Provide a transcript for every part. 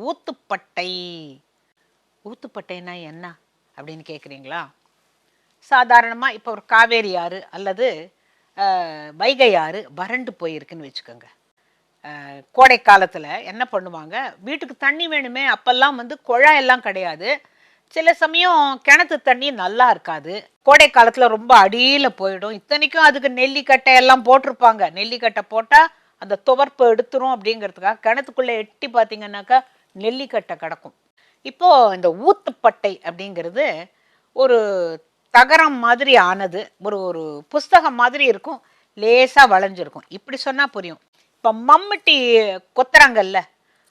ஊத்துப்பட்டை. ஊத்துப்பட்டைன்னா என்ன அப்படின்னு கேட்குறீங்களா? சாதாரணமா இப்போ ஒரு காவேரி ஆறு அல்லது வைகை ஆறு வறண்டு போயிருக்குன்னு வச்சுக்கோங்க. கோடை காலத்துல என்ன பண்ணுவாங்க, வீட்டுக்கு தண்ணி வேணுமே, அப்பெல்லாம் வந்து குழாயெல்லாம் கிடையாது. சில சமயம் கிணத்து தண்ணி நல்லா இருக்காது. கோடை காலத்துல ரொம்ப அடியில போயிடும். இத்தனைக்கும் அதுக்கு நெல்லிக்கட்டை எல்லாம் போட்டிருப்பாங்க. நெல்லிக்கட்டை போட்டா அந்த துவர்ப்பு எடுத்துரும் அப்படிங்கிறதுக்காக கிணத்துக்குள்ள எட்டி பார்த்தீங்கன்னாக்கா நெல்லிக்கட்டை கிடக்கும். இப்போ இந்த ஊத்துப்பட்டை அப்படிங்கிறது ஒரு தகரம் மாதிரி ஆனது. ஒரு ஒரு புஸ்தகம் மாதிரி இருக்கும். லேசா வளைஞ்சிருக்கும். இப்படி சொன்னா புரியும். இப்ப மம்முட்டி கொத்துறாங்கல்ல,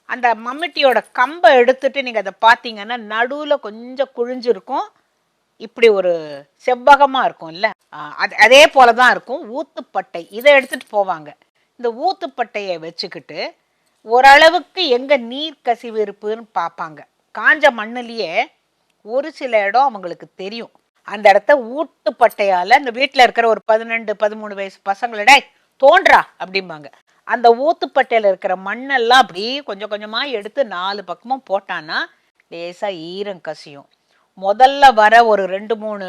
அந்த மம்முட்டியோட கம்பை எடுத்துட்டு நீங்க அதை பார்த்தீங்கன்னா நடுவுல கொஞ்சம் குழிஞ்சிருக்கும். இப்படி ஒரு செவ்வகமா இருக்கும்ல, அதே போலதான் இருக்கும் ஊத்துப்பட்டை. இதை எடுத்துட்டு போவாங்க. இந்த ஊத்துப்பட்டையை வச்சுக்கிட்டு ஓரளவுக்கு எங்க நீர் கசிவு இருப்புன்னு பார்ப்பாங்க. காஞ்ச மண்ணுலயே ஒரு சில இடம் அவங்களுக்கு தெரியும். அந்த இடத்த ஊத்துப்பட்டையால இந்த வீட்டுல இருக்கிற ஒரு 12-13 வயசு பசங்களோட தோன்றா அப்படிம்பாங்க. அந்த ஊத்துப்பட்டையில இருக்கிற மண்ணெல்லாம் அப்படியே கொஞ்சம் கொஞ்சமா எடுத்து 4 பக்கமும் போட்டான்னா லேசா ஈரம் கசியும். முதல்ல வர ஒரு 2-3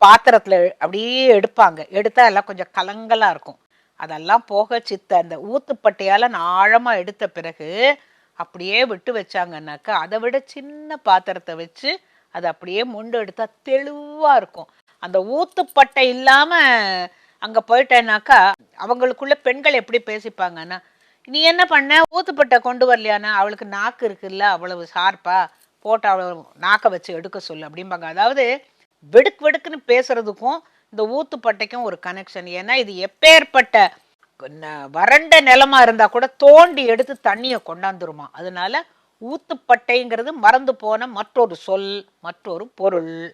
பாத்திரத்துல அப்படியே எடுப்பாங்க. எடுத்தா எல்லாம் கொஞ்சம் கலங்கலா இருக்கும். அதெல்லாம் போக அந்த ஊத்துப்பட்டையால ஆழமா எடுத்த பிறகு அப்படியே விட்டு வச்சாங்கன்னாக்கா அதை விட சின்ன பாத்திரத்தை வச்சு அதை அப்படியே மொண்டு எடுத்தா தெளிவா இருக்கும். அந்த ஊத்துப்பட்டை இல்லாம அங்க போயிட்டேனாக்கா அவங்களுக்குள்ள பெண்கள் எப்படி பேசிப்பாங்கன்னா, நீ என்ன பண்ண, ஊத்துப்பட்டை கொண்டு வரலையானா, அவளுக்கு நாக்கு இருக்குல்ல அவ்வளவு ஷார்ப்பா, போட்டு அவ்வளவு நாக்கை வச்சு எடுக்க சொல்லு அப்படிம்பாங்க. அதாவது வெடுக்கு வெடுக்குன்னு பேசுறதுக்கும் இந்த ஊத்துப்பட்டைக்கும் ஒரு கனெக்ஷன். ஏன்னா இது எப்பேற்பட்ட வறண்ட நிலமா இருந்தா கூட தோண்டி எடுத்து தண்ணியை கொண்டாந்துருமா. அதனால ஊத்துப்பட்டைங்கிறது மறந்து போன மற்றொரு சொல், மற்றொரு பொருள்.